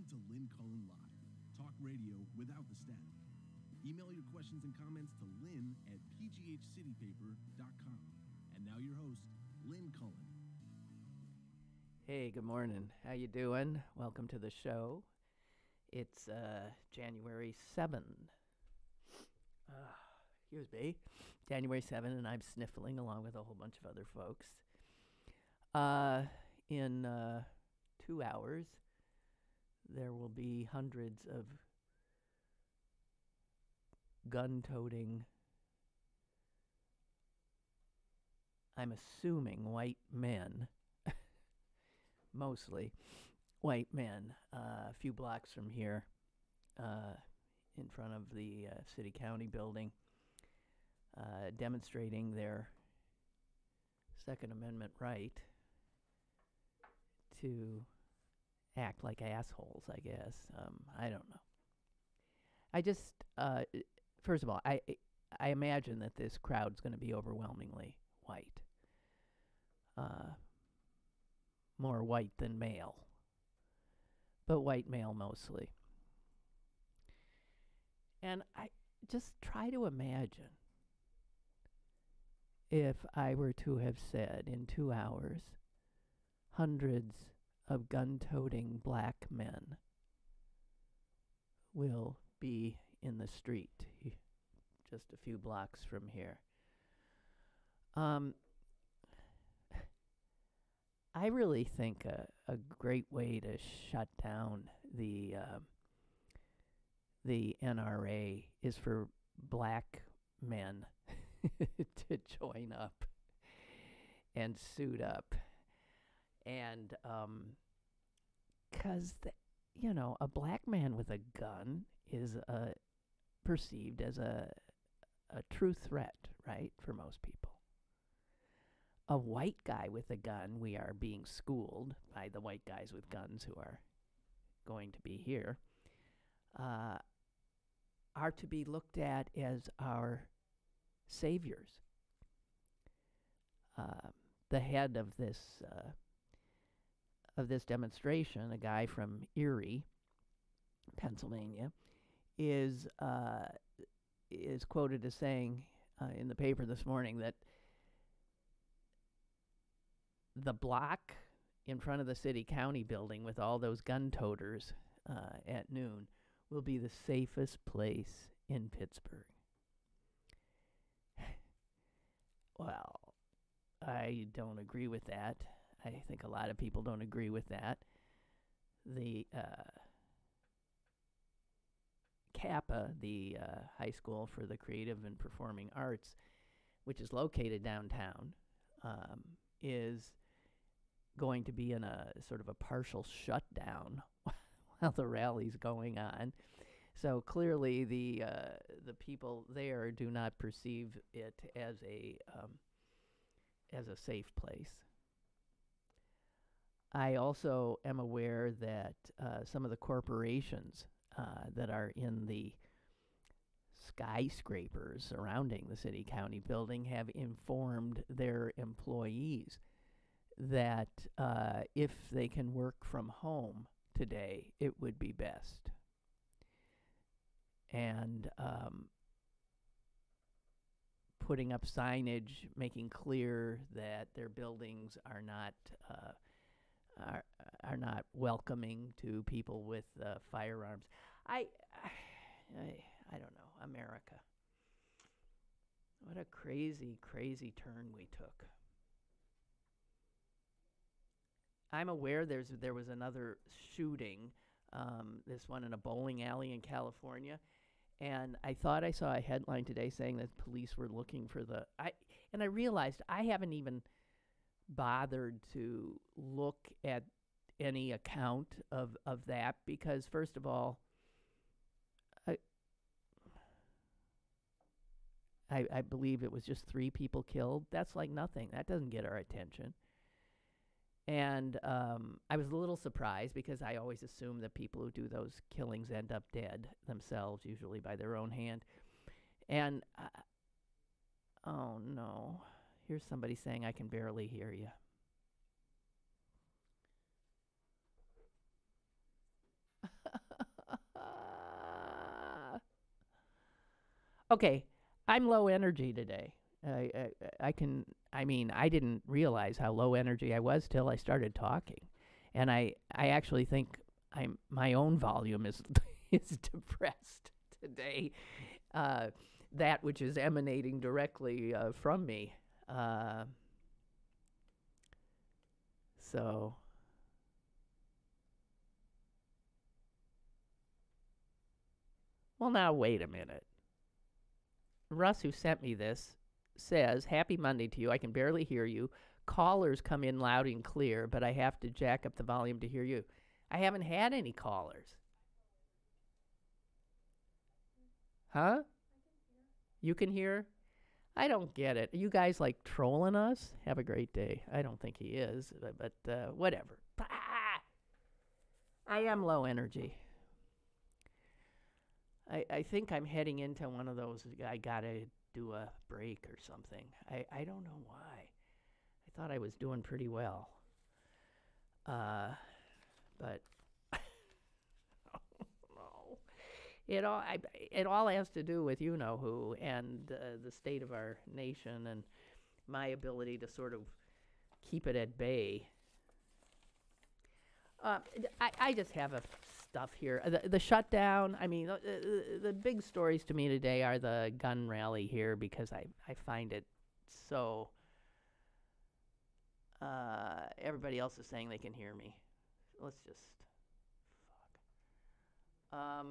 Welcome to Lynn Cullen Live, talk radio without the static. Email your questions and comments to lynn at pghcitypaper.com. And now your host, Lynn Cullen. Hey, good morning. How you doing? Welcome to the show. It's January 7th. Excuse me. January 7th, and I'm sniffling along with a whole bunch of other folks. In 2 hours, there will be hundreds of gun-toting, I'm assuming white men, mostly white men, a few blocks from here, in front of the City County building, demonstrating their Second Amendment right to act like assholes, I guess. I don't know. I just, first of all, I imagine that this crowd's going to be overwhelmingly white. More white than male, but white male mostly. And I just try to imagine if I were to have said in 2 hours, hundreds of gun-toting black men will be in the street just a few blocks from here. I really think a great way to shut down the NRA is for black men to join up and suit up. And because, a black man with a gun is perceived as a true threat, right, for most people. A white guy with a gun, we are being schooled by the white guys with guns who are going to be here, are to be looked at as our saviors. The head of this demonstration, a guy from Erie, Pennsylvania, is quoted as saying in the paper this morning that the block in front of the City County building with all those gun toters at noon will be the safest place in Pittsburgh. Well, I don't agree with that. I think a lot of people don't agree with that. The Kappa, the High School for the Creative and Performing Arts, which is located downtown, is going to be in a sort of a partial shutdown while the rally's going on. So clearly the people there do not perceive it as a safe place. I also am aware that some of the corporations that are in the skyscrapers surrounding the City County building have informed their employees that if they can work from home today, it would be best. And putting up signage, making clear that their buildings are not welcoming to people with firearms. I don't know. America. What a crazy, crazy turn we took. I'm aware there was another shooting, this one in a bowling alley in California, and I thought I saw a headline today saying that police were looking for I realized I haven't even bothered to look at any account of that because, first of all, I believe it was just 3 people killed. That's like nothing. That doesn't get our attention. And I was a little surprised because I always assume that people who do those killings end up dead themselves, usually by their own hand. And, oh no, here's somebody saying I can barely hear you. Okay, I'm low energy today. I didn't realize how low energy I was till I started talking. And I actually think my own volume is is depressed today. That which is emanating directly from me. So well, now wait a minute. Russ, who sent me this, says, "Happy Monday to you. I can barely hear you. Callers come in loud and clear, but I have to jack up the volume to hear you." I haven't had any callers. Huh? You can hear? I don't get it. Are you guys like trolling us? Have a great day. I don't think he is, but whatever. I am low energy. I think I'm heading into one of those, I gotta do a break or something. I don't know why. I thought I was doing pretty well. But no. It all has to do with you know who and the state of our nation and my ability to sort of keep it at bay. I just have stuff here. The shutdown, I mean, the big stories to me today are the gun rally here because I find it so... everybody else is saying they can hear me. Let's just... Fuck.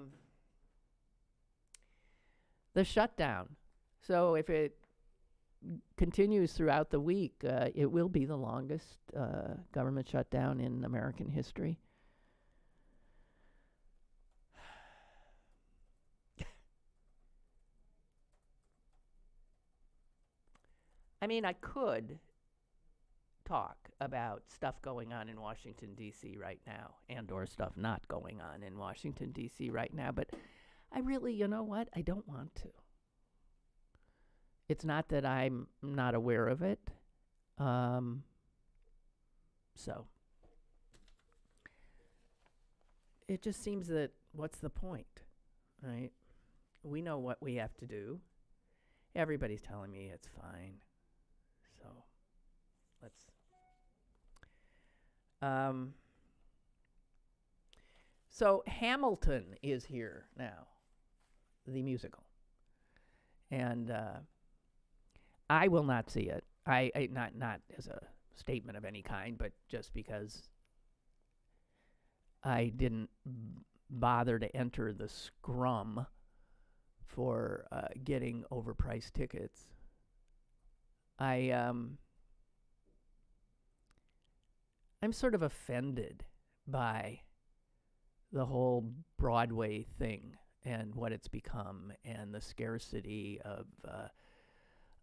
The shutdown. So if it continues throughout the week, it will be the longest government shutdown in American history. I mean, I could talk about stuff going on in Washington, D.C. right now, and or stuff not going on in Washington, D.C. right now, but I really, you know what? I don't want to. It's not that I'm not aware of it. So it just seems that what's the point, right? We know what we have to do. Everybody's telling me it's fine. So let's... So Hamilton is here now, the musical. And I will not see it. I not as a statement of any kind, but just because I didn't bother to enter the scrum for getting overpriced tickets. I'm sort of offended by the whole Broadway thing and what it's become and the scarcity of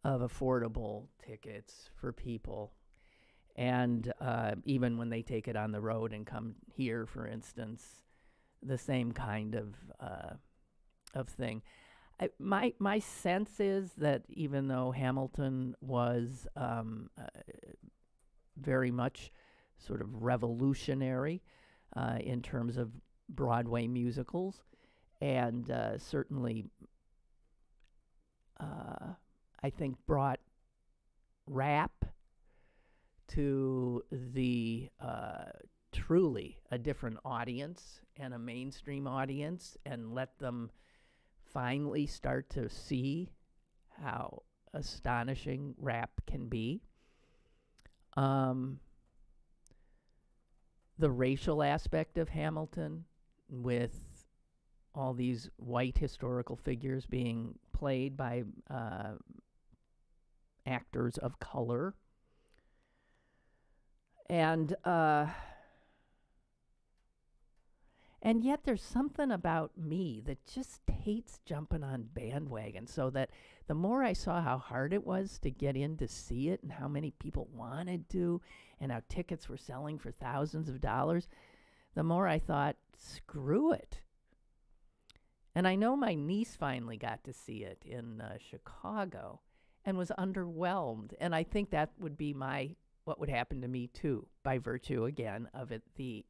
affordable tickets for people. And even when they take it on the road and come here, for instance, the same kind of thing. My sense is that even though Hamilton was very much sort of revolutionary in terms of Broadway musicals, and certainly I think brought rap to the truly a different audience and a mainstream audience, and let them finally start to see how astonishing rap can be. The racial aspect of Hamilton, with all these white historical figures being played by actors of color. And yet there's something about me that just hates jumping on bandwagons, so that the more I saw how hard it was to get in to see it and how many people wanted to and how tickets were selling for thousands of dollars, the more I thought, screw it. And I know my niece finally got to see it in Chicago and was underwhelmed. And I think that would be what would happen to me too, by virtue, again, of it, the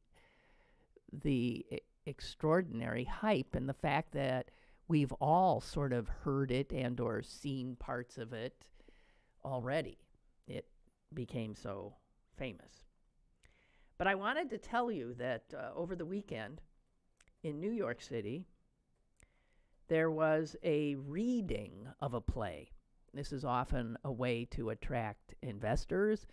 extraordinary hype and the fact that we've all sort of heard it and or seen parts of it already. It became so famous. But I wanted to tell you that over the weekend in New York City, there was a reading of a play. This is often a way to attract investors,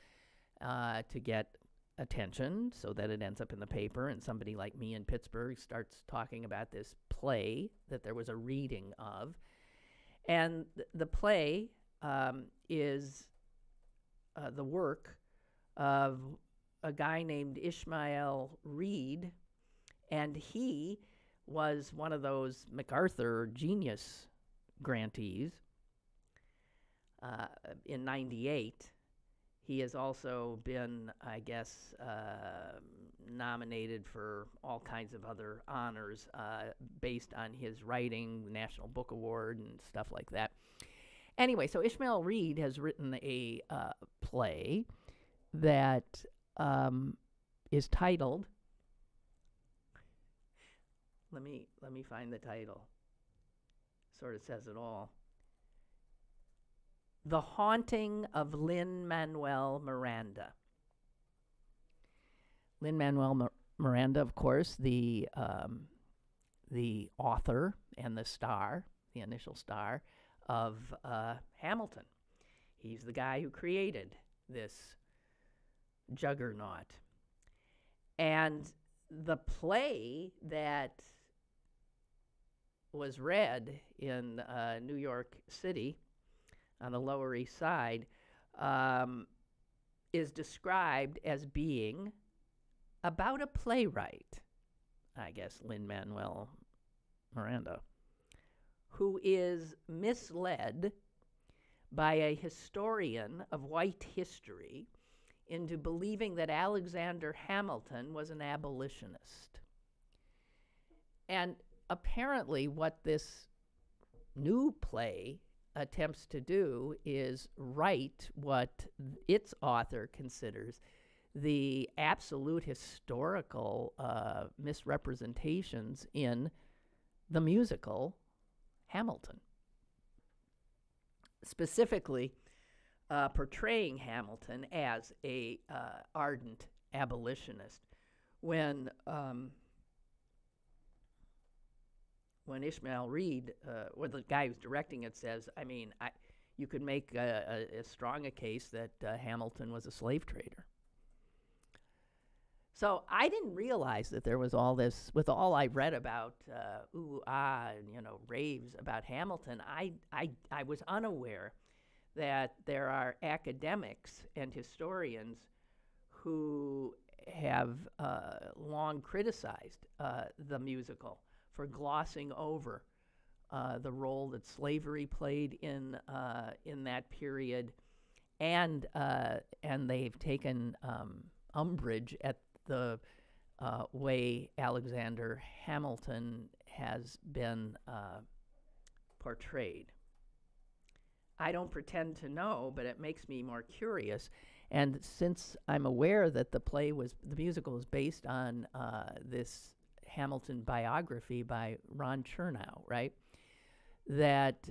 to get attention so that it ends up in the paper, and somebody like me in Pittsburgh starts talking about this play that there was a reading of. And the play is the work of a guy named Ishmael Reed, and he was one of those MacArthur Genius grantees in '98. He has also been, I guess, nominated for all kinds of other honors based on his writing, National Book Award, and stuff like that. Anyway, so Ishmael Reed has written a play that is titled, let me find the title. Sort of says it all. The Haunting of Lin-Manuel Miranda. Lin-Manuel Miranda, of course, the author and the star, the initial star of Hamilton. He's the guy who created this juggernaut. And the play that was read in New York City on the Lower East Side is described as being about a playwright, I guess Lin-Manuel Miranda, who is misled by a historian of white history into believing that Alexander Hamilton was an abolitionist. And apparently what this new play attempts to do is write what its author considers the absolute historical misrepresentations in the musical Hamilton. Specifically, portraying Hamilton as a ardent abolitionist. When Ishmael Reed, or the guy who's directing it, says, I mean, you could make as strong a case that Hamilton was a slave trader. So I didn't realize that there was all this, with all I read about, and, raves about Hamilton, I was unaware that there are academics and historians who have long criticized the musical for glossing over the role that slavery played in that period, and they've taken umbrage at the way Alexander Hamilton has been portrayed. I don't pretend to know, but it makes me more curious. And since I'm aware that the musical is based on this Hamilton biography by Ron Chernow, right? That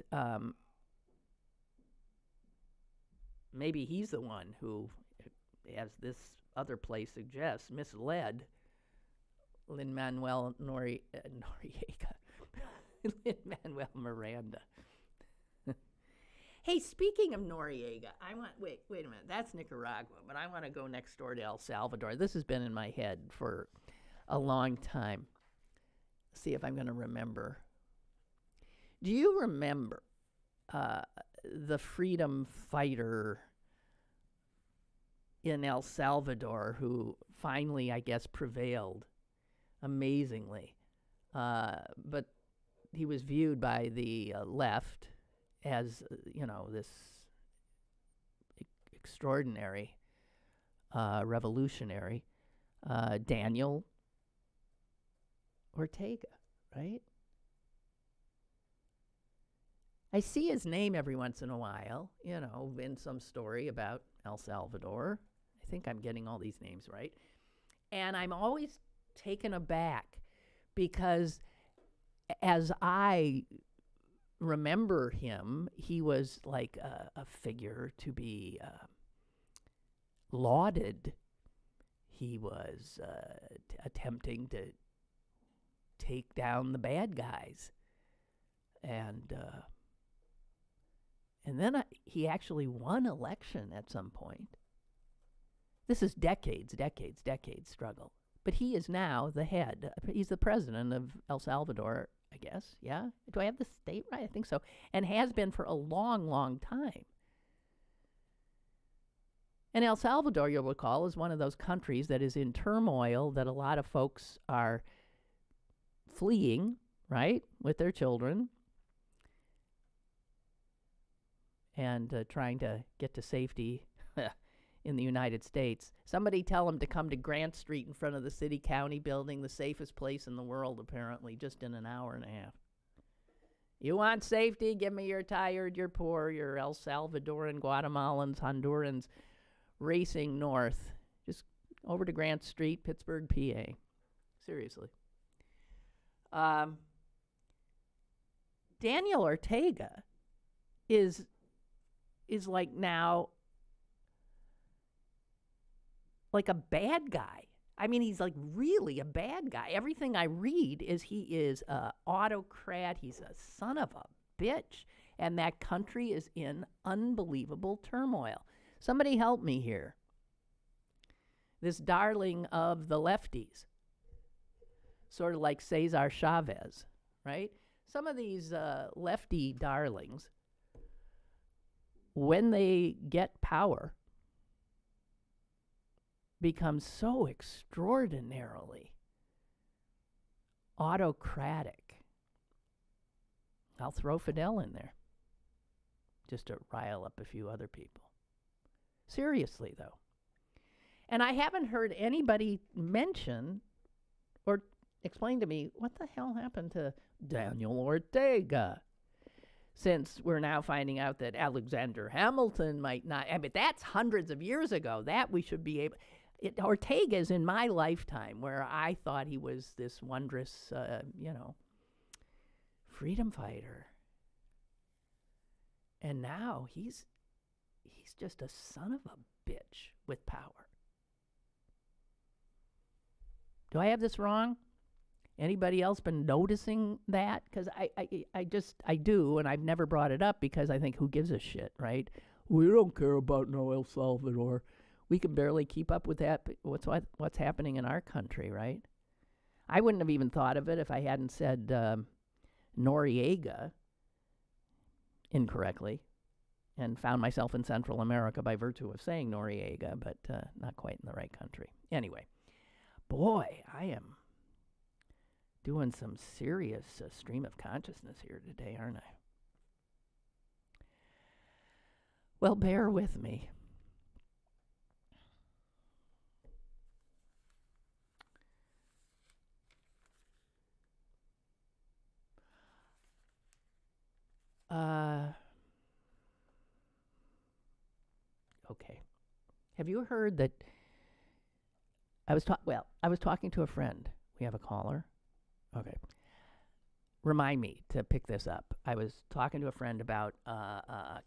maybe he's the one who, as this other play suggests, misled Lin-Manuel Noriega, Lin-Manuel Miranda. Hey, speaking of Noriega, wait a minute, that's Nicaragua, but I want to go next door to El Salvador. This has been in my head for a long time. See if I'm going to remember. Do you remember the freedom fighter in El Salvador who finally, I guess, prevailed amazingly? But he was viewed by the left as, this extraordinary revolutionary, Daniel Ortega, right? I see his name every once in a while, in some story about El Salvador. I think I'm getting all these names right. And I'm always taken aback because as I remember him, he was like a figure to be lauded. He was attempting to take down the bad guys. And then he actually won election at some point. This is decades struggle. But he is now the head. He's the president of El Salvador, I guess. Yeah? Do I have the state right? I think so. And has been for a long, long time. And El Salvador, you'll recall, is one of those countries that is in turmoil, that a lot of folks are fleeing, right, with their children, and trying to get to safety in the United States. Somebody tell them to come to Grant Street in front of the city county building, the safest place in the world, apparently, just in an hour and a half. You want safety? Give me your tired, your poor, your El Salvadoran, Guatemalans, Hondurans, racing north, just over to Grant Street, Pittsburgh, PA. Seriously. Daniel Ortega is like now like a bad guy. I mean, he's like really a bad guy. Everything I read is he is a autocrat. He's a son of a bitch. And that country is in unbelievable turmoil. Somebody help me here. This darling of the lefties, sort of like Cesar Chavez, right? Some of these lefty darlings, when they get power, become so extraordinarily autocratic. I'll throw Fidel in there, just to rile up a few other people. Seriously, though. And I haven't heard anybody mention or explain to me what the hell happened to Daniel Ortega, since we're now finding out that Alexander Hamilton might not. I mean, that's hundreds of years ago. That we should be able. Ortega's in my lifetime, where I thought he was this wondrous, freedom fighter. And now he's just a son of a bitch with power. Do I have this wrong? Anybody else been noticing that? Because I do, and I've never brought it up because I think, who gives a shit, right? We don't care about no El Salvador. We can barely keep up with that. What's happening in our country, right? I wouldn't have even thought of it if I hadn't said Noriega incorrectly, and found myself in Central America by virtue of saying Noriega, but not quite in the right country. Anyway, boy, I am doing some serious stream of consciousness here today, aren't I? Well, bear with me. Okay. Have you heard that I was talking to a friend. We have a caller. Okay. Remind me to pick this up. I was talking to a friend about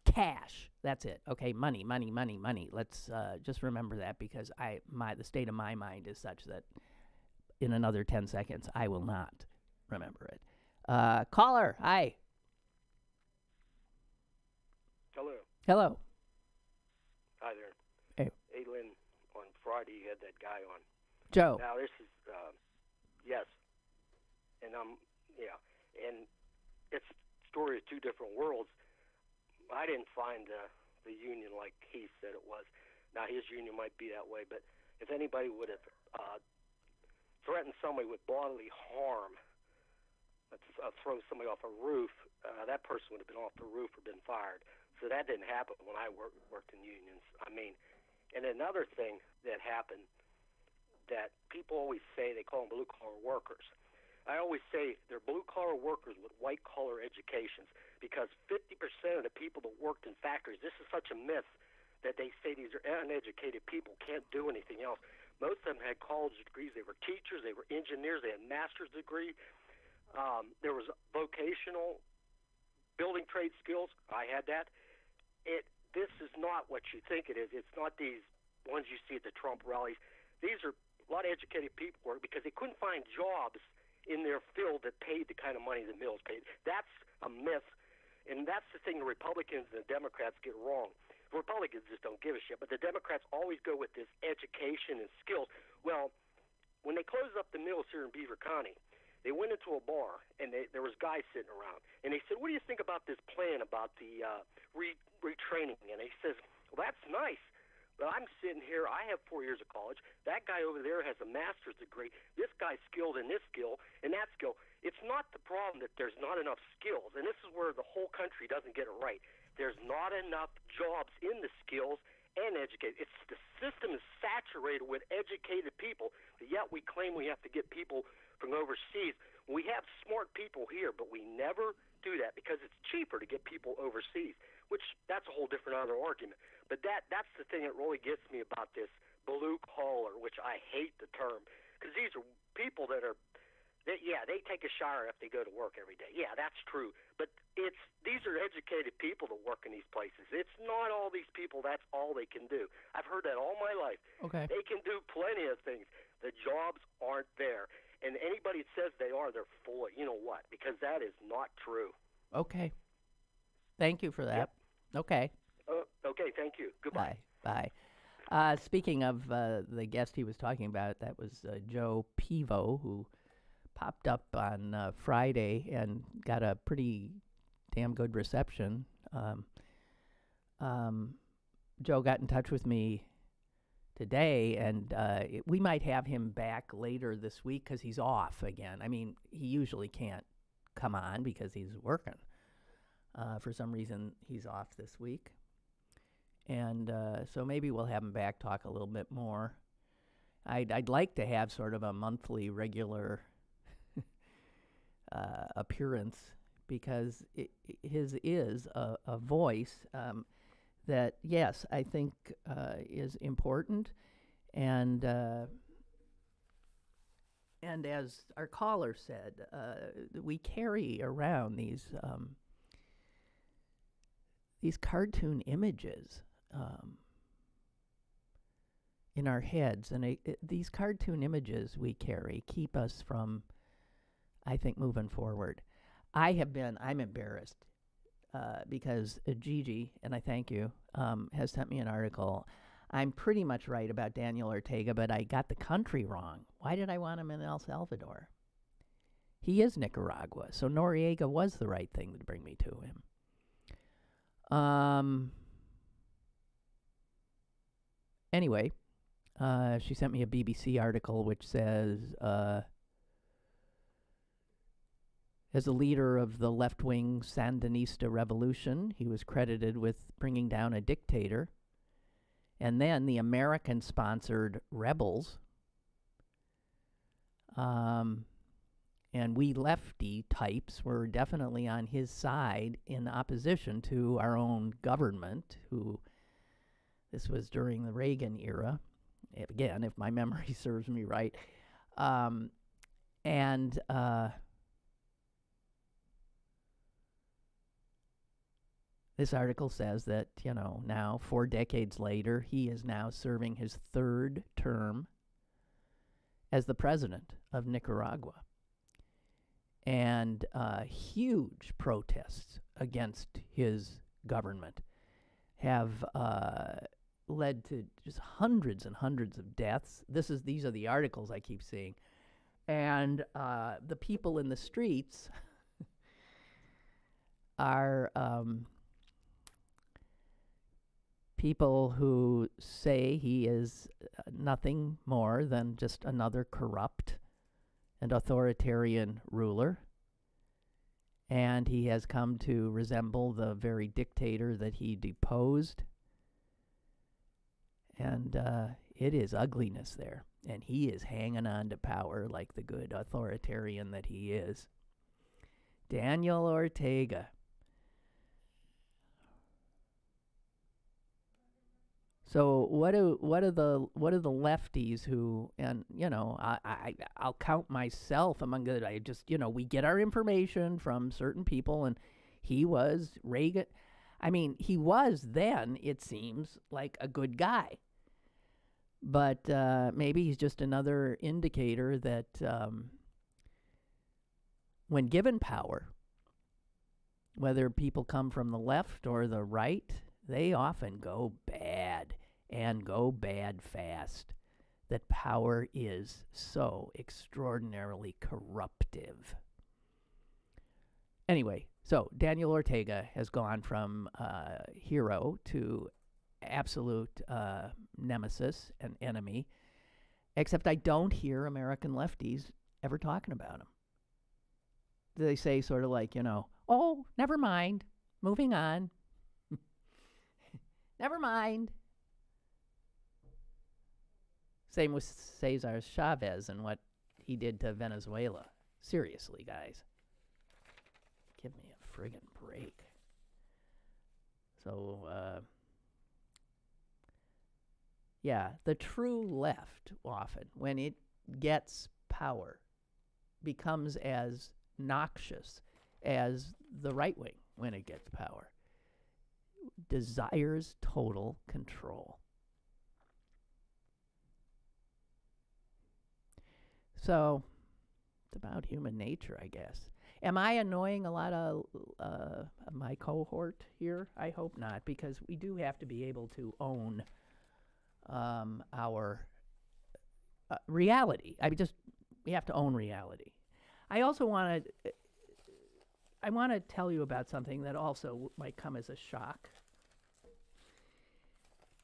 cash. That's it. Okay, money. Let's just remember that, because the state of my mind is such that in another 10 seconds I will not remember it. Caller, hi. Hello. Hi there. Hey. Hey, Lynn, on Friday you had that guy on. Joe. Now this is, yes. And and it's a story of two different worlds. I didn't find the union like he said it was. Now his union might be that way, but if anybody would have threatened somebody with bodily harm, let's throw somebody off a roof, that person would have been off the roof or been fired. So that didn't happen when I worked in unions. I mean, and another thing that happened that people always say, they call them blue-collar workers. I always say they're blue-collar workers with white-collar educations, because 50% of the people that worked in factories, this is such a myth that they say these are uneducated people, can't do anything else. Most of them had college degrees. They were teachers. They were engineers. They had a master's degree. There was vocational building trade skills. I had that. This is not what you think it is. It's not these ones you see at the Trump rallies. These are a lot of educated people because they couldn't find jobs in their field that paid the kind of money the mills paid. That's a myth, and that's the thing the Republicans and the Democrats get wrong. The Republicans just don't give a shit, but the Democrats always go with this education and skills. Well, when they closed up the mills here in Beaver County, they went into a bar, and there was guys sitting around, and they said, "What do you think about this plan about the retraining?" And he says, "Well, that's nice, but I'm sitting here. I have 4 years of college. That guy over there has a master's degree. This guy's skilled in this skill and that skill. It's not the problem that there's not enough skills, and this is where the whole country doesn't get it right. There's not enough jobs in the skills and educated. The system is saturated with educated people, but yet we claim we have to get people from overseas. We have smart people here, but we never do that because it's cheaper to get people overseas, which that's a whole different other argument. But that's the thing that really gets me about this blue collar, which I hate the term, because these are people that are, they take a shower if they go to work every day. Yeah, that's true. But these are educated people that work in these places. It's not all these people, that's all they can do. I've heard that all my life. Okay. They can do plenty of things. The jobs aren't there. And anybody that says they are, they're full of, you know what, because that is not true. Okay. Thank you for that. Yep. Okay. Okay, thank you. Goodbye. Bye. Speaking of the guest he was talking about, that was Joe Pivo, who popped up on Friday and got a pretty damn good reception. Joe got in touch with me today, and we might have him back later this week because he's off again. I mean, he usually can't come on because he's working. For some reason, he's off this week. And so maybe we'll have him back, talk a little bit more. I'd like to have sort of a monthly regular appearance because his is a voice that, yes, I think is important. And as our caller said, we carry around these cartoon images in our heads, and these cartoon images we carry keep us from, I think, moving forward. I'm embarrassed because Gigi, and I thank you, has sent me an article. I'm pretty much right about Daniel Ortega, but I got the country wrong. Why did I want him in El Salvador? He is Nicaragua, so Noriega was the right thing to bring me to him. Anyway, she sent me a BBC article which says, as a leader of the left-wing Sandinista revolution, he was credited with bringing down a dictator. And then the American-sponsored rebels, and we lefty types were definitely on his side in opposition to our own government, this was during the Reagan era, again, if my memory serves me right. This article says that, now 4 decades later, he is now serving his 3rd term as the president of Nicaragua. And huge protests against his government have led to just hundreds and hundreds of deaths. These are the articles I keep seeing. And the people in the streets are people who say he is nothing more than just another corrupt and authoritarian ruler, and he has come to resemble the very dictator that he deposed. And it is ugliness there, and he is hanging on to power like the good authoritarian that he is. Daniel Ortega. So what are the lefties who, and I'll count myself among the, we get our information from certain people, and He was Reagan. I mean, he was then, it seems, like a good guy. But maybe he's just another indicator that when given power, whether people come from the left or the right, they often go bad and go bad fast. That power is so extraordinarily corruptive. Anyway, so Daniel Ortega has gone from hero to absolute nemesis and enemy, except I don't hear American lefties ever talking about him. They say sort of like, oh, never mind, moving on. Never mind. Same with Cesar Chavez and what he did to Venezuela. Seriously, guys. Give me a friggin' break. So, yeah, the true left often, when it gets power, becomes as noxious as the right wing when it gets power. Desires total control. So, it's about human nature, I guess. Am I annoying a lot of my cohort here? I hope not, because we do have to be able to own our reality. We have to own reality. I also want to tell you about something that also might come as a shock.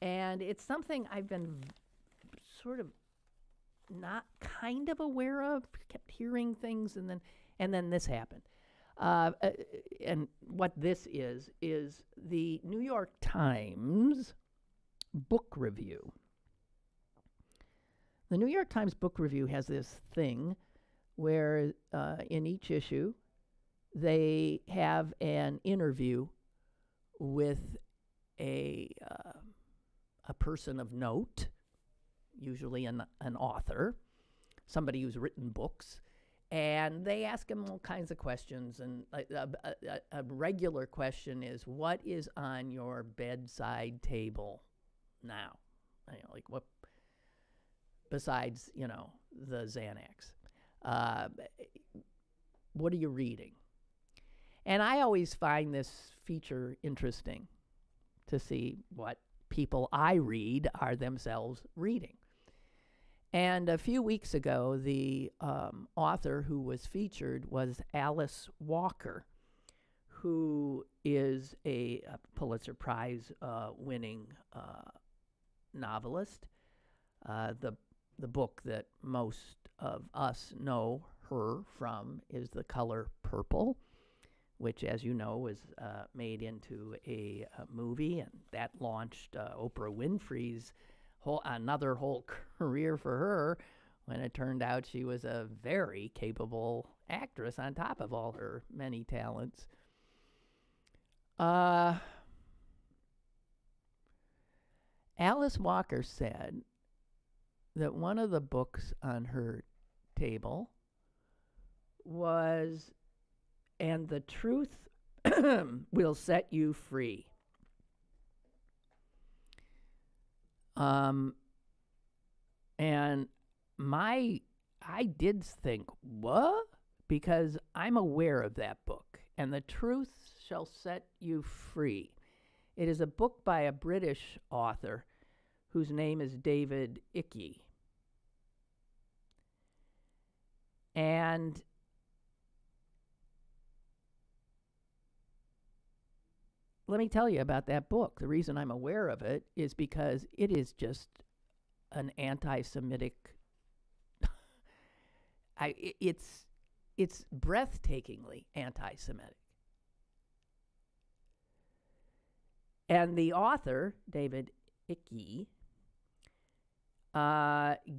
And it's something I've been sort of not kind of aware of, kept hearing things, and then this happened. And what this is the New York Times book review. The New York Times book review has this thing where in each issue they have an interview with a person of note, usually an author, somebody who's written books, and they ask him all kinds of questions. And a regular question is, what is on your bedside table now? Like what, besides, the Xanax? What are you reading? And I always find this feature interesting to see what people I read are themselves reading. And a few weeks ago, the author who was featured was Alice Walker, who is a Pulitzer Prize winning novelist. The book that most of us know her from is The Color Purple, which, as you know, was made into a movie, and that launched Oprah Winfrey's another whole career for her, when it turned out she was a very capable actress on top of all her many talents. Alice Walker said that one of the books on her table was "And the Truth Will Set You Free." And I did think, what? Because I'm aware of that book, "And the Truth Shall Set You Free." It is a book by a British author whose name is David Icke. And let me tell you about that book. The reason I'm aware of it is because it is just an anti-Semitic. It's breathtakingly anti-Semitic. And the author, David Icke,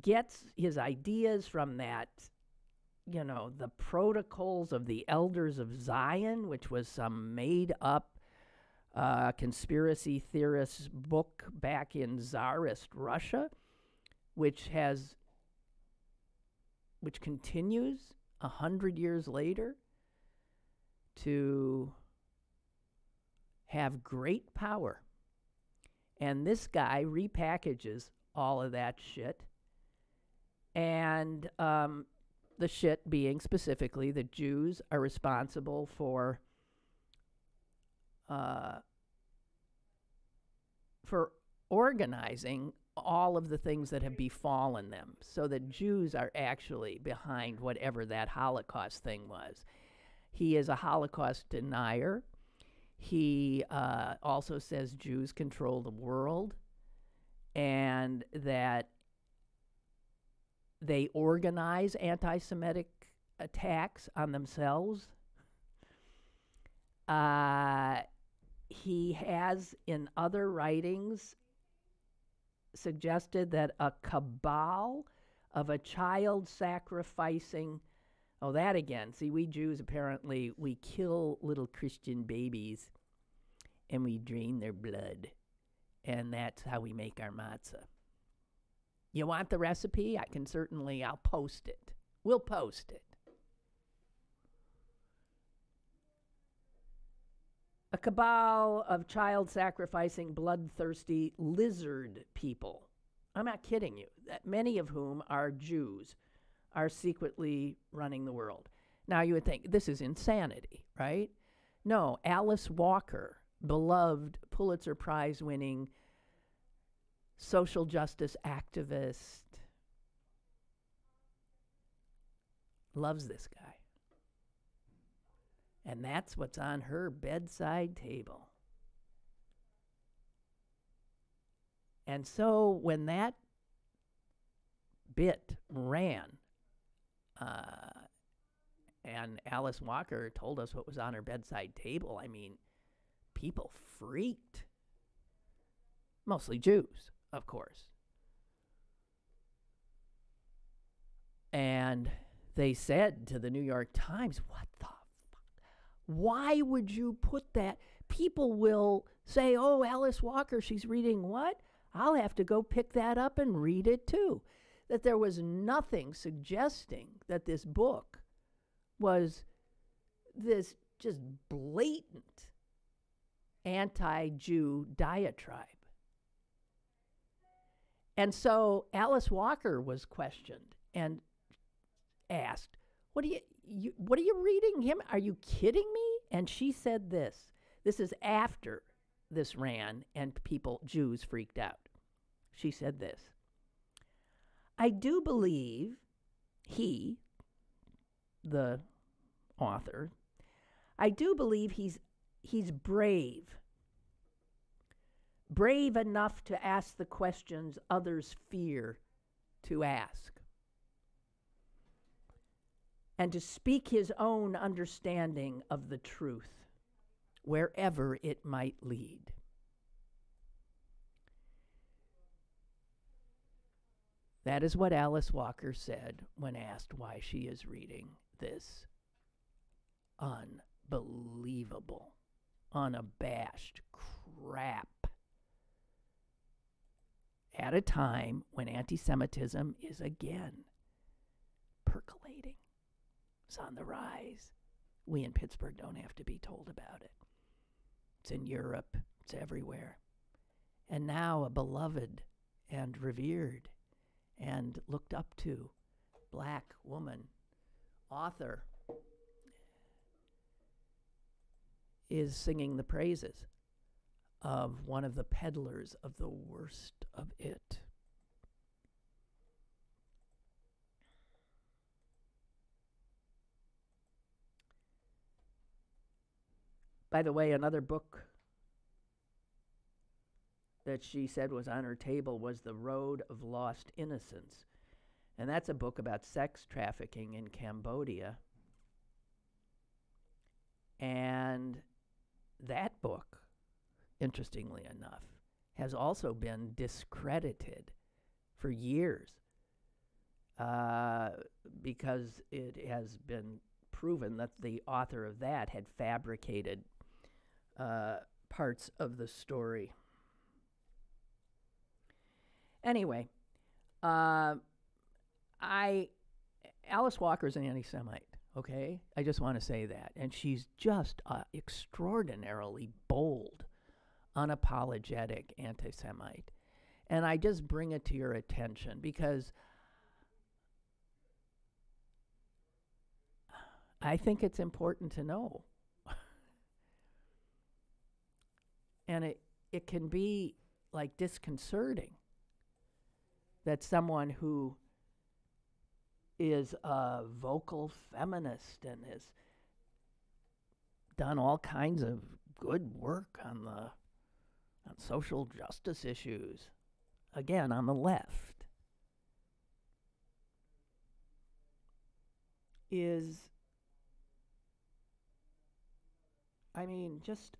gets his ideas from that, the Protocols of the Elders of Zion, which was some made-up conspiracy theorist's book back in Tsarist Russia, which continues 100 years later to have great power. And this guy repackages all of that shit. And the shit being specifically that Jews are responsible for organizing all of the things that have befallen them. So that Jews are actually behind whatever that Holocaust thing was. He is a Holocaust denier. He also says Jews control the world and that they organize anti-Semitic attacks on themselves. He has, in other writings, suggested that a cabal of a child sacrificing, oh, that again. See, we Jews apparently, we kill little Christian babies and we drain their blood. And that's how we make our matzah. You want the recipe? I'll post it. We'll post it. A cabal of child-sacrificing, bloodthirsty lizard people. I'm not kidding you. That many of whom are Jews are secretly running the world. Now, you would think, this is insanity, right? No, Alice Walker, beloved Pulitzer Prize-winning social justice activist, loves this guy. And that's what's on her bedside table. And so when that bit ran, and Alice Walker told us what was on her bedside table, I mean, people freaked. Mostly Jews, of course. And they said to the New York Times, what the fuck? Why would you put that? People will say, oh, Alice Walker, she's reading what? I'll have to go pick that up and read it too. That there was nothing suggesting that this book was this just blatant anti-Jew diatribe. And so Alice Walker was questioned and asked, what are you reading him? Are you kidding me? And she said this. This is after this ran and Jews freaked out. She said this. I do believe he, the author, I do believe he's brave. Brave enough to ask the questions others fear to ask. And to speak his own understanding of the truth, wherever it might lead. That is what Alice Walker said when asked why she is reading this unbelievable, unabashed crap at a time when anti-Semitism is again percolating. It's on the rise. We in Pittsburgh don't have to be told about it. It's in Europe. It's everywhere. And now a beloved and revered and looked up to black woman, author, is singing the praises of one of the peddlers of the worst of it. By the way, another book that she said was on her table was The Road of Lost Innocence. And that's a book about sex trafficking in Cambodia. And that book, interestingly enough, has also been discredited for years because it has been proven that the author of that had fabricated parts of the story. Anyway, Alice Walker's an anti-Semite. Okay? I just want to say that. And she's just extraordinarily bold, unapologetic anti-Semite. And I just bring it to your attention because I think it's important to know. And it can be like disconcerting that someone who is a vocal feminist and has done all kinds of good work on social justice issues, again, on the left, is, I mean, just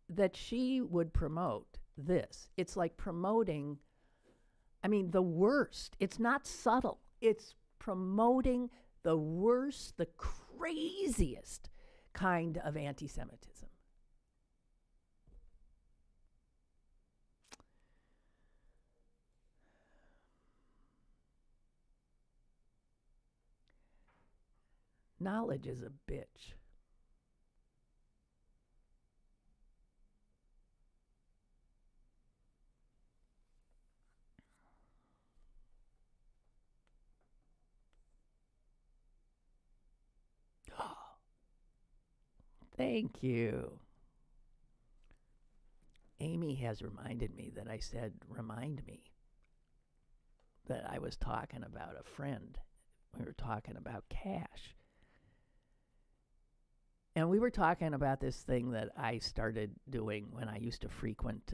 that she would promote this. It's like promoting, I mean, the worst. It's not subtle. It's promoting the worst, the craziest kind of anti-Semitism. Knowledge is a bitch. Thank you. Amy has reminded me that I said, remind me, that I was talking about a friend. We were talking about cash. And we were talking about this thing that I started doing when I used to frequent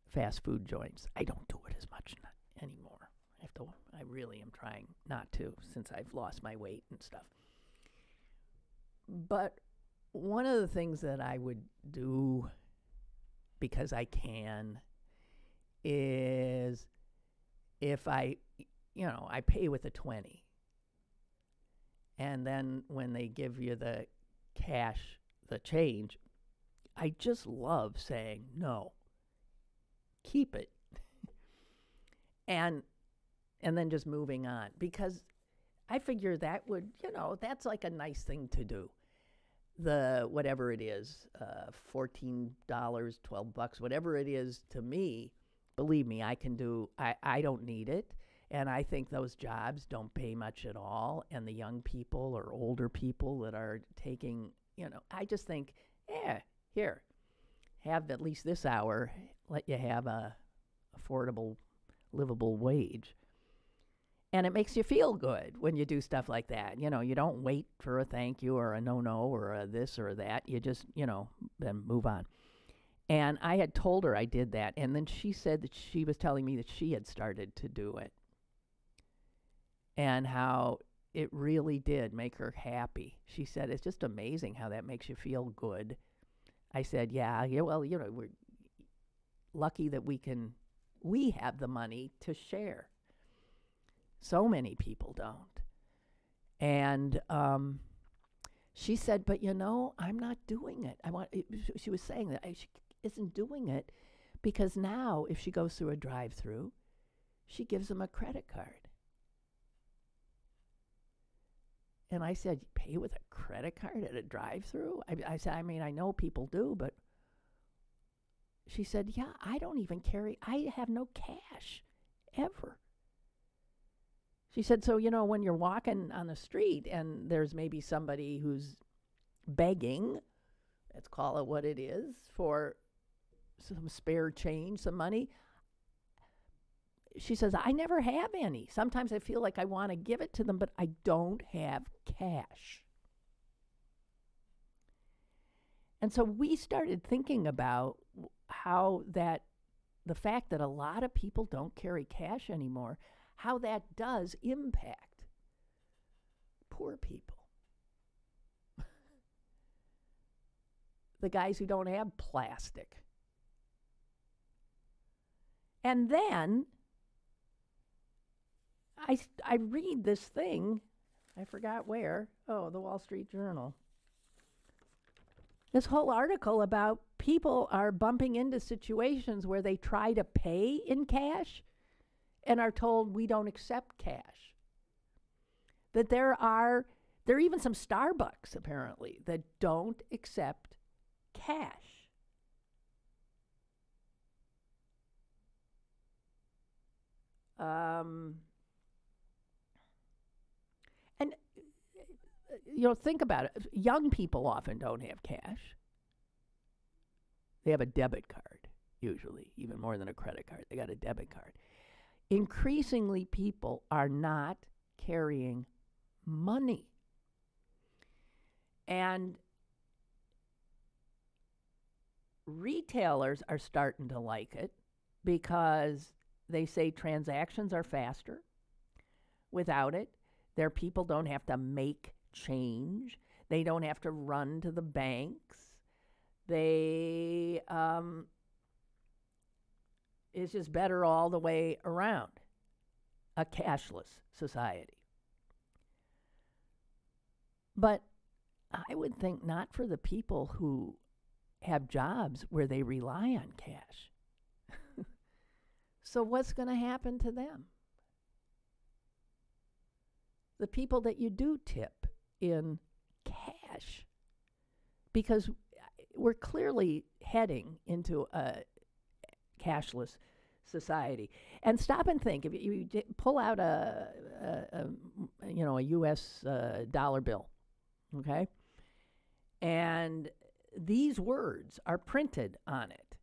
fast food joints. I don't do it as much anymore. I really am trying not to since I've lost my weight and stuff. But one of the things that I would do, because I can, is if I pay with a 20. And then when they give you the cash, the change, I just love saying, no, keep it. and then just moving on. Because I figure that would, that's like a nice thing to do. The whatever it is, $14, $12, whatever it is to me, believe me, I can do, I don't need it. And I think those jobs don't pay much at all. And the young people or older people that are taking, I just think, here, have at least this hour, let you have a affordable, livable wage. And it makes you feel good when you do stuff like that. You don't wait for a thank you or a no or a this or that. You just, then move on. And I had told her I did that. And then she said that she was telling me that she had started to do it. And how it really did make her happy. She said, it's just amazing how that makes you feel good. I said, yeah, well, we're lucky that we have the money to share. So many people don't. And she said, but I'm not doing it. She was saying that she isn't doing it because now if she goes through a drive-through, she gives them a credit card. And I said, you pay with a credit card at a drive-through? I said, I know people do, but she said, yeah, I don't even carry, I have no cash, ever. She said, so, when you're walking on the street and there's maybe somebody who's begging, let's call it what it is, for some spare change, some money, she says, I never have any. Sometimes I feel like I want to give it to them, but I don't have cash. And so we started thinking about how the fact that a lot of people don't carry cash anymore, how that does impact poor people. The guys who don't have plastic. And then I read this thing, I forgot where, the Wall Street Journal. This whole article about people are bumping into situations where they try to pay in cash and are told we don't accept cash. That there are even some Starbucks, apparently, that don't accept cash. And, think about it. Young people often don't have cash. They have a debit card, usually, even more than a credit card. They got a debit card. Increasingly, people are not carrying money. And retailers are starting to like it because they say transactions are faster. Without it, their people don't have to make change. They don't have to run to the banks. It's just better all the way around. A cashless society. But I would think not for the people who have jobs where they rely on cash. So what's going to happen to them? The people that you do tip in cash. Because we're clearly heading into a cashless society. And stop and think. If you pull out a U.S. dollar bill, okay? And these words are printed on it.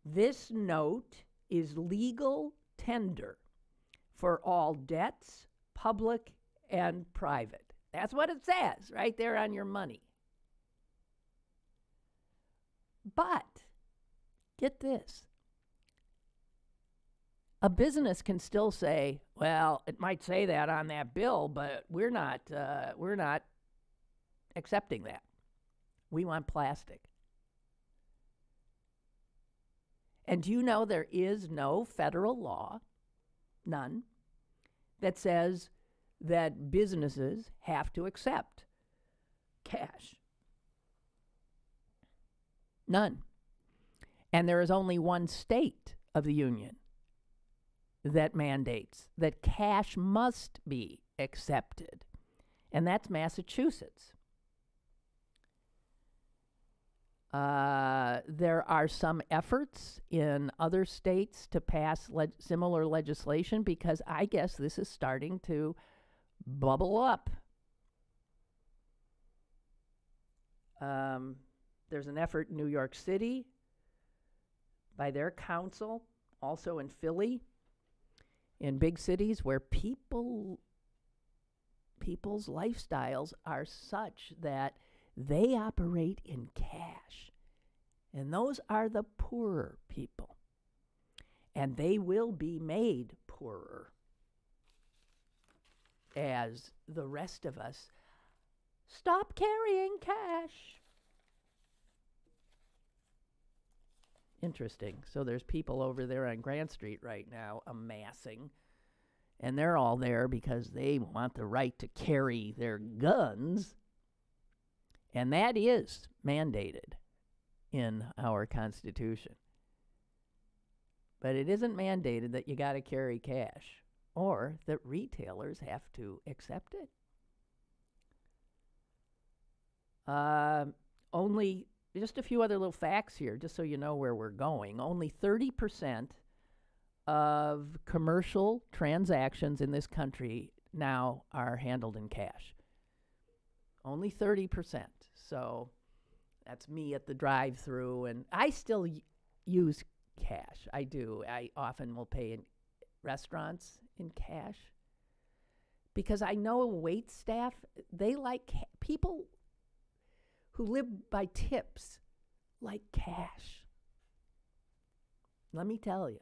This note is legal tender for all debts, public and private. That's what it says right there on your money. But, get this. A business can still say, well, it might say that on that bill, but we're not accepting that. We want plastic. And do you know there is no federal law, none, that says that businesses have to accept cash? None. And there is only one state of the union that mandates that cash must be accepted, and that's Massachusetts. There are some efforts in other states to pass similar legislation because I guess this is starting to bubble up. There's an effort in New York City by their council, also in Philly, in big cities where people's lifestyles are such that they operate in cash. And those are the poorer people. And they will be made poorer as the rest of us stop carrying cash. Interesting. So there's people over there on Grant Street right now amassing. And they're all there because they want the right to carry their guns. And that is mandated in our Constitution. But it isn't mandated that you got to carry cash or that retailers have to accept it. Only, just a few other little facts here, just so you know where we're going. Only 30% of commercial transactions in this country now are handled in cash. Only 30%. So that's me at the drive-thru, and I still use cash. I do. I often will pay in restaurants in cash because I know wait staff, they like people who live by tips like cash. Let me tell you.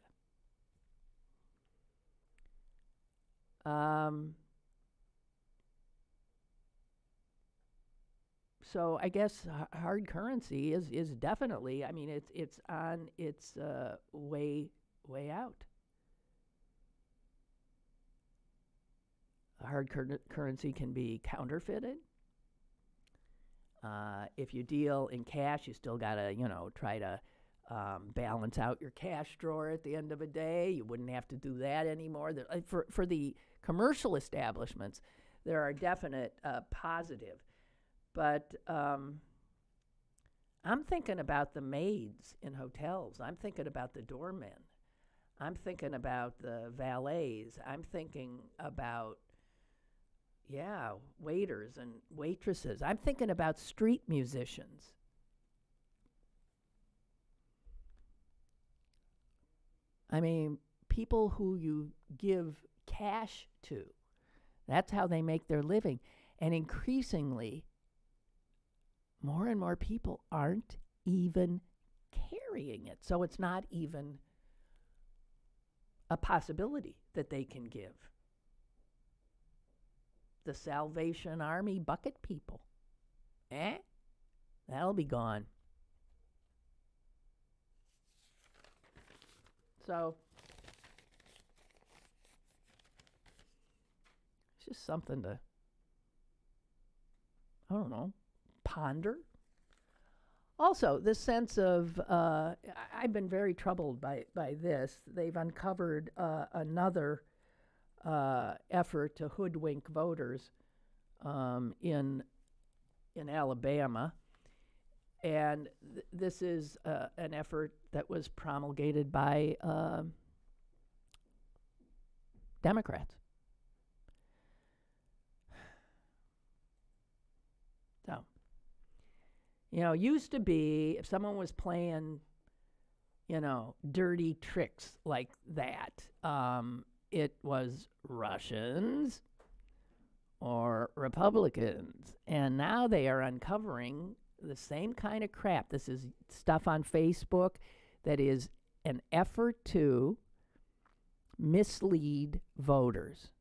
So I guess hard currency is definitely, I mean, it's on its way out. Hard currency can be counterfeited. If you deal in cash, you still gotta, try to balance out your cash drawer at the end of a day. You wouldn't have to do that anymore. For the commercial establishments, there are definite positive. But I'm thinking about the maids in hotels. I'm thinking about the doormen. I'm thinking about the valets. I'm thinking about, waiters and waitresses. I'm thinking about street musicians. I mean, people who you give cash to. That's how they make their living. And increasingly, more and more people aren't even carrying it. So it's not even a possibility that they can give. The Salvation Army bucket people. That'll be gone. So it's just something to, I don't know, ponder. Also, this sense of, I've been very troubled by this. They've uncovered another effort to hoodwink voters in Alabama. And this is an effort that was promulgated by Democrats. So, used to be if someone was playing, dirty tricks like that, it was Russians or Republicans. And now they are uncovering the same kind of crap. This is stuff on Facebook that is an effort to mislead voters.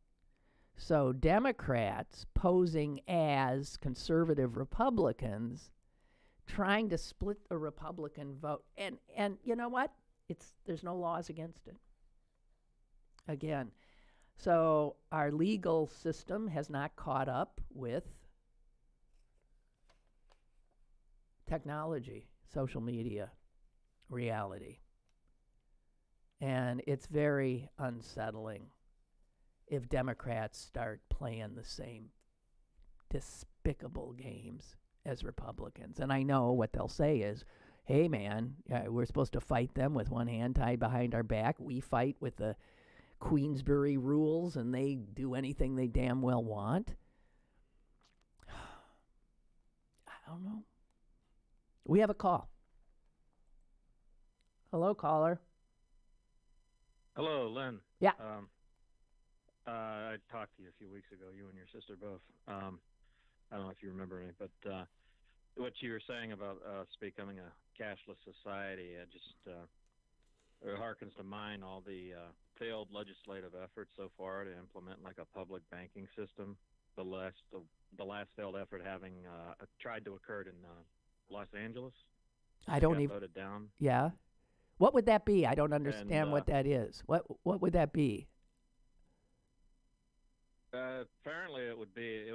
So Democrats posing as conservative Republicans trying to split the Republican vote. And you know what? There's no laws against it. Again. So our legal system has not caught up with technology, social media, reality. And it's very unsettling if Democrats start playing the same despicable games as Republicans. And I know what they'll say is, hey, man, we're supposed to fight them with one hand tied behind our back. We fight with the Queensberry rules, and they do anything they damn well want. I don't know. We have a call. Hello, caller. Hello, Lynn. Yeah. I talked to you a few weeks ago, you and your sister both. I don't know if you remember me, but what you were saying about us becoming a cashless society, it harkens to mind all the failed legislative efforts so far to implement like a public banking system. The last failed effort having tried to occur in Los Angeles. I don't even voted down. Yeah. What would that be? I don't understand what that is. What would that be? Apparently, it would be.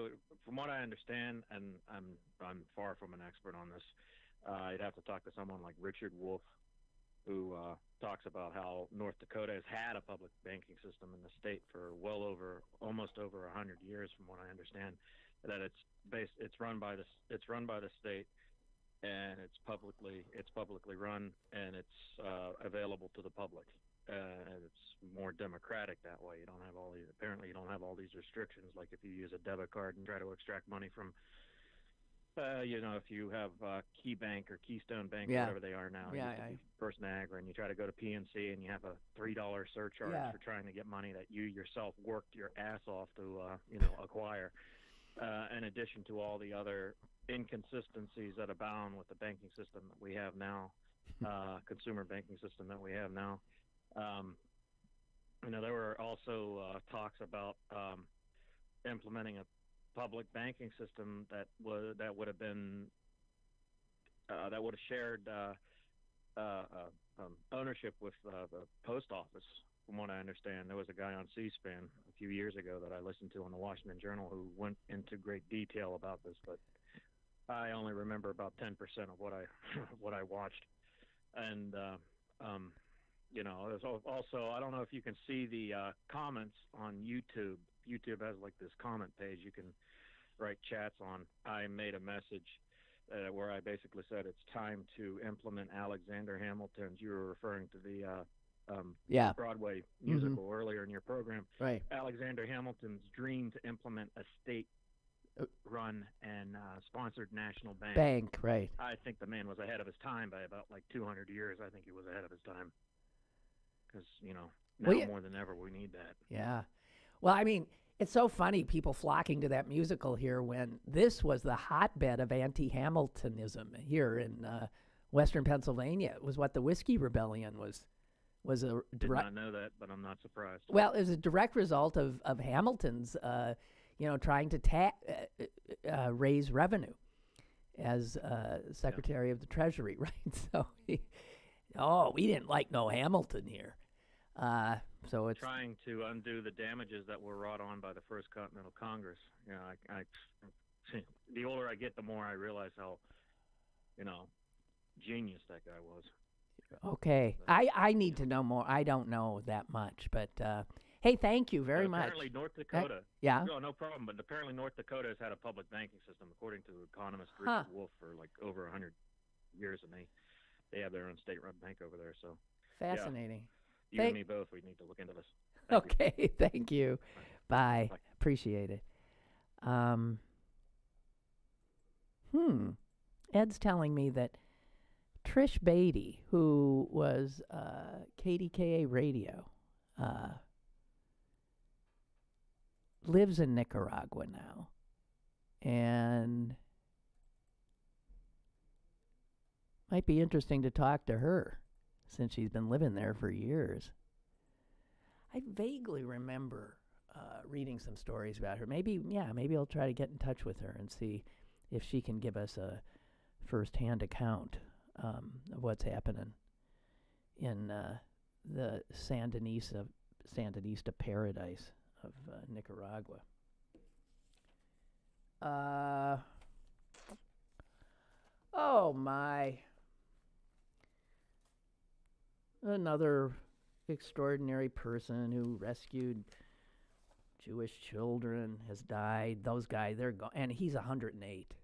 From what I understand, and I'm far from an expert on this. You'd have to talk to someone like Richard Wolff, who talks about how North Dakota has had a public banking system in the state for almost over 100 years, from what I understand. That it's run by the state, and it's publicly run, and it's available to the public. And it's more democratic that way. You don't have all these restrictions, like if you use a debit card and try to extract money from, if you have Key Bank or Keystone Bank, whatever they are now, First Niagara, and you try to go to PNC and you have a $3 surcharge for trying to get money that you yourself worked your ass off to, acquire. In addition to all the other inconsistencies that abound with the banking system that we have now, consumer banking system that we have now. There were also talks about implementing a public banking system that would have shared ownership with the post office. From what I understand, there was a guy on C-SPAN a few years ago that I listened to on the Washington Journal who went into great detail about this, but I only remember about 10% of what I watched. And there's also, I don't know if you can see the comments on YouTube. YouTube has like this comment page you can write chats on. I made a message where I basically said it's time to implement Alexander Hamilton's. You were referring to the Broadway musical earlier in your program. Right. Alexander Hamilton's dream to implement a state-run and sponsored national bank. Right. I think the man was ahead of his time by about like 200 years. I think he was ahead of his time because, now more than ever we need that. Yeah. Well, I mean, it's so funny, people flocking to that musical here when this was the hotbed of anti-Hamiltonism here in Western Pennsylvania. It was what the Whiskey Rebellion was a Did not know that, but I'm not surprised. Well, it was a direct result of Hamilton's, trying to raise revenue as Secretary of the Treasury, right? So, we didn't like no Hamilton here. So it's trying to undo the damages that were wrought on by the First Continental Congress. I the older I get, the more I realize how, genius that guy was. Okay, I need to know more. I don't know that much, but hey, thank you very much. Apparently, North Dakota. Yeah. No problem. But apparently, North Dakota has had a public banking system, according to economist Richard Wolff, for like over 100 years, and they have their own state-run bank over there. So fascinating. Yeah. You and me both. We need to look into this. Thank you. Thank you. Bye. Appreciate it. Ed's telling me that Trish Beatty, who was KDKA Radio, lives in Nicaragua now. And might be interesting to talk to her since she's been living there for years. I vaguely remember reading some stories about her. Maybe I'll try to get in touch with her and see if she can give us a first-hand account of what's happening in the Sandinista paradise of Nicaragua. Oh my. Another extraordinary person who rescued Jewish children has died. Those guys, they're gone. And he's 108.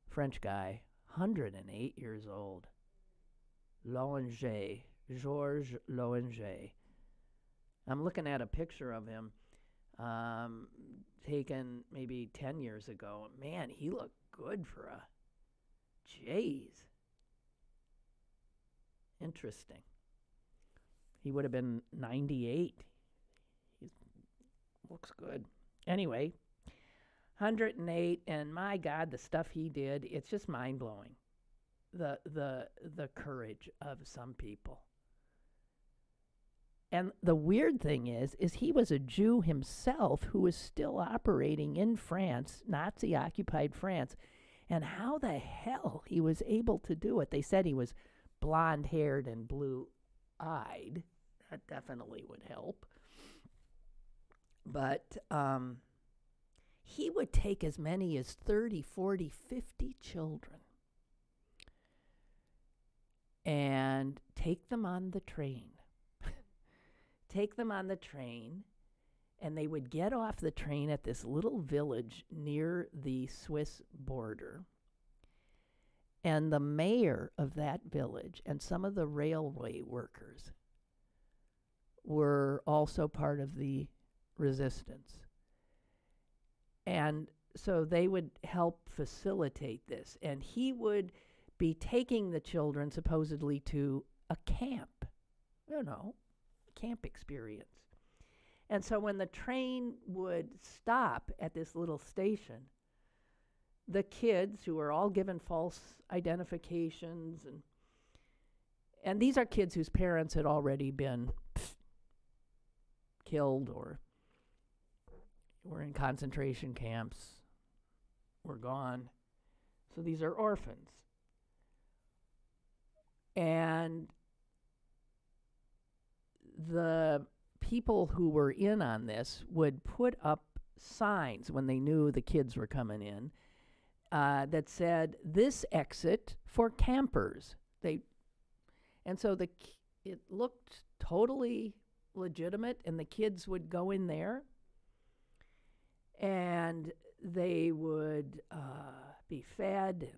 French guy, 108 years old. Loenger, Georges Loenger. I'm looking at a picture of him taken maybe 10 years ago. Man, he looked good for a... Jeez. Interesting. He would have been 98. He looks good. Anyway, 108, and my God, the stuff he did, it's just mind-blowing. The courage of some people. And the weird thing is he was a Jew himself who was still operating in France, Nazi-occupied France. And how the hell he was able to do it. They said he was blonde-haired and blue-eyed. That definitely would help. But he would take as many as 30, 40, 50 children and take them on the train. And they would get off the train at this little village near the Swiss border. And the mayor of that village and some of the railway workers were also part of the resistance. And so they would help facilitate this. And he would be taking the children supposedly to a camp, camp experience. And so when the train would stop at this little station, the kids, who were all given false identifications, and these are kids whose parents had already been killed or were in concentration camps, were gone. So these are orphans. And the people who were in on this would put up signs when they knew the kids were coming in that said, "This exit for campers. They and so it looked totally legitimate, and the kids would go in there, and they would be fed,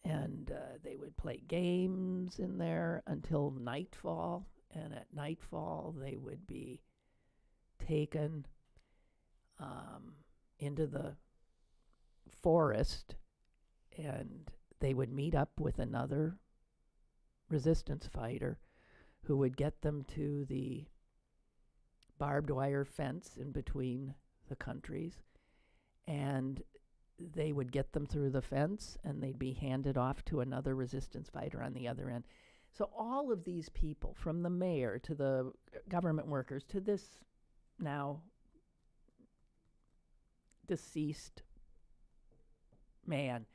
and they would play games in there until nightfall. And at nightfall, they would be taken into the forest, and they would meet up with another resistance fighter who would get them to the barbed wire fence in between the countries, and they would get them through the fence, and they'd be handed off to another resistance fighter on the other end. So all of these people, from the mayor to the government workers to this now deceased man,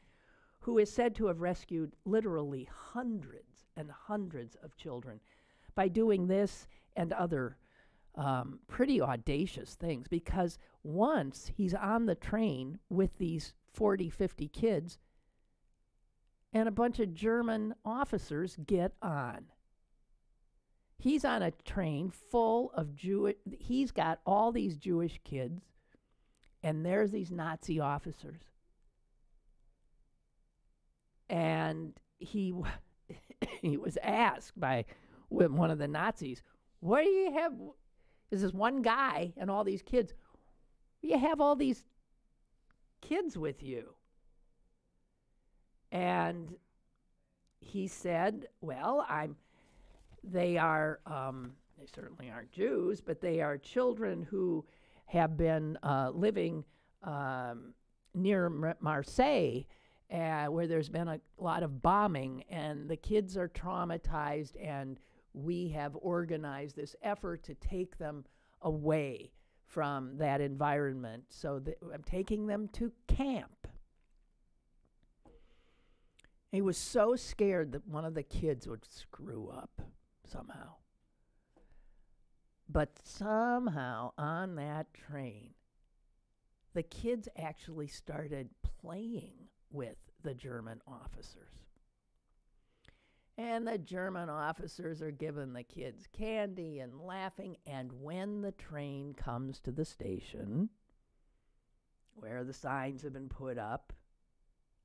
who is said to have rescued literally hundreds and hundreds of children by doing this and other pretty audacious things. Because once he's on the train with these 40, 50 kids, and a bunch of German officers get on. He's on a train full of he's got all these Jewish kids, and there's these Nazi officers. And he was asked by one of the Nazis, what do you have? There's this one guy and all these kids. You have all these kids with you. And he said, well, they certainly aren't Jews, but they are children who have been living near Marseille, where there's been a lot of bombing, and the kids are traumatized, and we have organized this effort to take them away from that environment. So I'm taking them to camp. He was so scared that one of the kids would screw up somehow. But somehow on that train, the kids actually started playing with the German officers. And the German officers are giving the kids candy and laughing. And when the train comes to the station, where the signs have been put up,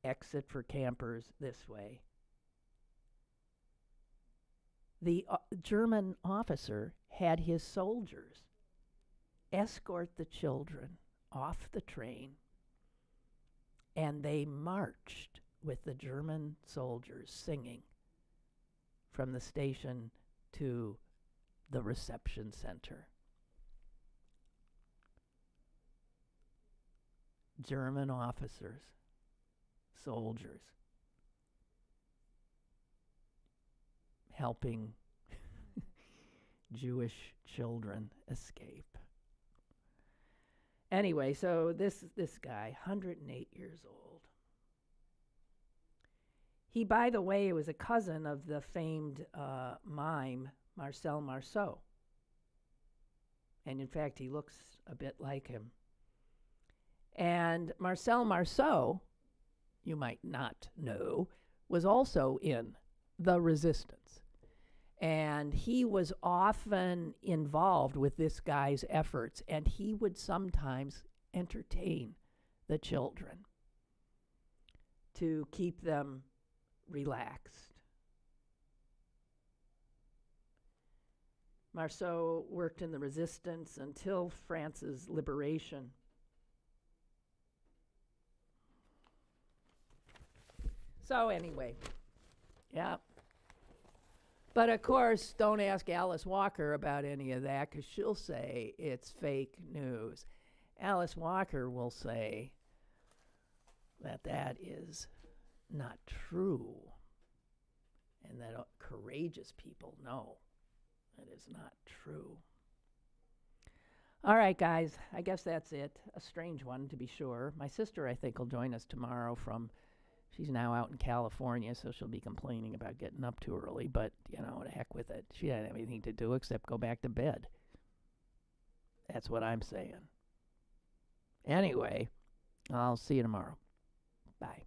exit for campers this way, the German officer had his soldiers escort the children off the train, and they marched with the German soldiers singing from the station to the reception center. German officers, soldiers, helping Jewish children escape. Anyway, so this guy, 108 years old. He, by the way, was a cousin of the famed mime Marcel Marceau. And in fact, he looks a bit like him. And Marcel Marceau, you might not know, was also in the resistance. And he was often involved with this guy's efforts, and he would sometimes entertain the children to keep them relaxed. Marceau worked in the resistance until France's liberation. So anyway, yeah. But of course, don't ask Alice Walker about any of that, because she'll say it's fake news. Alice Walker will say that that is not true, and that courageous people know that is not true. All right, guys, I guess that's it. A strange one, to be sure. My sister, I think, will join us tomorrow she's now out in California, so she'll be complaining about getting up too early, but, to heck with it. She didn't have anything to do except go back to bed. That's what I'm saying. Anyway, I'll see you tomorrow. Bye.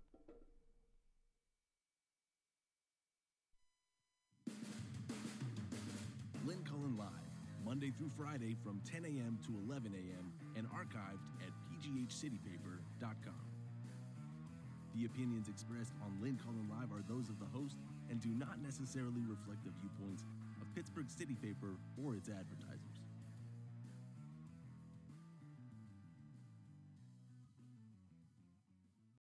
Monday through Friday from 10 a.m. to 11 a.m. and archived at pghcitypaper.com. The opinions expressed on Lynn Cullen Live are those of the host and do not necessarily reflect the viewpoints of Pittsburgh City Paper or its advertisers.